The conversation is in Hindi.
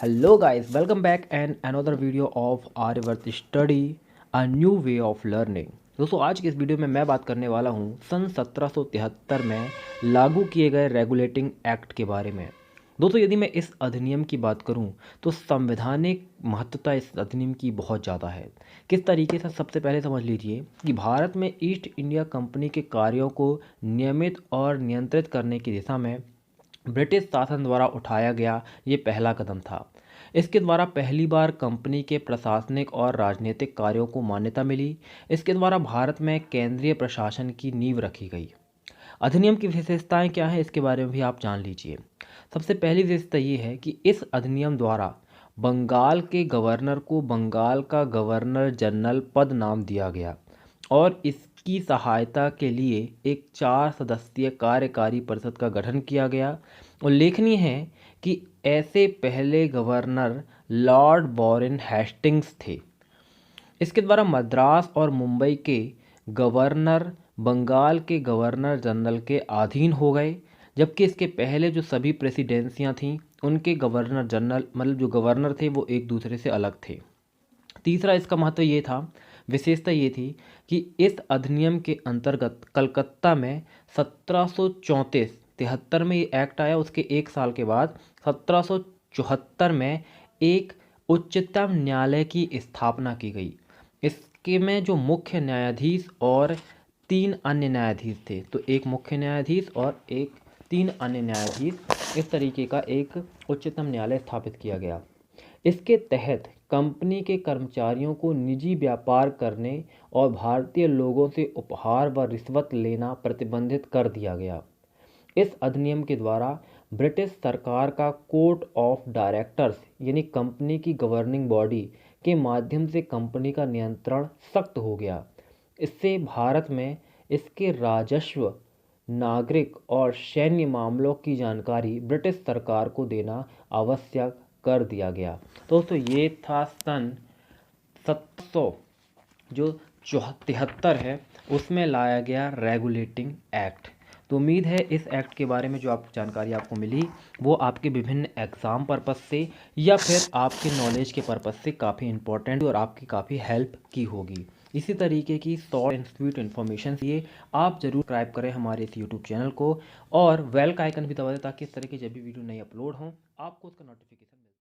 Hello guys, welcome back and another video of Aryavart Study, a new way of learning। दोस्तों आज की इस वीडियो में मैं बात करने वाला हूँ सन 1773 में लागू किए गए रेगुलेटिंग एक्ट के बारे में। दोस्तों यदि मैं इस अधिनियम की बात करूं तो संवैधानिक महत्वता इस अधिनियम की बहुत ज़्यादा है। किस तरीके से, सबसे पहले समझ लीजिए कि भारत में ईस्ट इंडिया कंपनी के कार्यों को नियमित और नियंत्रित करने की दिशा में ब्रिटिश शासन द्वारा उठाया गया ये पहला कदम था। इसके द्वारा पहली बार कंपनी के प्रशासनिक और राजनीतिक कार्यों को मान्यता मिली। इसके द्वारा भारत में केंद्रीय प्रशासन की नींव रखी गई। अधिनियम की विशेषताएं क्या हैं इसके बारे में भी आप जान लीजिए। सबसे पहली विशेषता ये है कि इस अधिनियम द्वारा बंगाल के गवर्नर को बंगाल का गवर्नर जनरल पद नाम दिया गया और इसकी सहायता के लिए एक 4 सदस्यीय कार्यकारी परिषद का गठन किया गया। उल्लेखनीय है कि ऐसे पहले गवर्नर लॉर्ड बॉरेन हेस्टिंग्स थे। इसके द्वारा मद्रास और मुंबई के गवर्नर बंगाल के गवर्नर जनरल के अधीन हो गए, जबकि इसके पहले जो सभी प्रेसिडेंसियां थीं उनके गवर्नर जनरल मतलब जो गवर्नर थे वो एक दूसरे से अलग थे। तीसरा इसका महत्व ये था, विशेषता ये थी कि इस अधिनियम के अंतर्गत कलकत्ता में 1734 तिहत्तर में ये एक्ट आया। उसके एक साल के बाद 1774 में एक उच्चतम न्यायालय की स्थापना की गई। इसके में जो मुख्य न्यायाधीश और 3 अन्य न्यायाधीश थे, तो एक मुख्य न्यायाधीश और 3 अन्य न्यायाधीश, इस तरीके का एक उच्चतम न्यायालय स्थापित किया गया। इसके तहत कंपनी के कर्मचारियों को निजी व्यापार करने और भारतीय लोगों से उपहार व रिश्वत लेना प्रतिबंधित कर दिया गया। इस अधिनियम के द्वारा ब्रिटिश सरकार का कोर्ट ऑफ डायरेक्टर्स यानी कंपनी की गवर्निंग बॉडी के माध्यम से कंपनी का नियंत्रण सख्त हो गया। इससे भारत में इसके राजस्व, नागरिक और सैन्य मामलों की जानकारी ब्रिटिश सरकार को देना आवश्यक कर दिया गया। दोस्तों ये था सन 1700 जो 73 है उसमें लाया गया रेगुलेटिंग एक्ट। तो उम्मीद है इस एक्ट के बारे में जो आप जानकारी आपको मिली वो आपके विभिन्न एग्ज़ाम पर्पस से या फिर आपके नॉलेज के पर्पस से काफ़ी इंपॉर्टेंट और आपकी काफ़ी हेल्प की होगी। इसी तरीके की शॉर्ट एंड स्वीट इन्फॉर्मेशन लिए आप ज़रूर सब्सक्राइब करें हमारे इस यूट्यूब चैनल को और बेल का आइकन भी दबा दें ताकि इस तरह की जब भी वीडियो नई अपलोड हों आपको उसका नोटिफिकेशन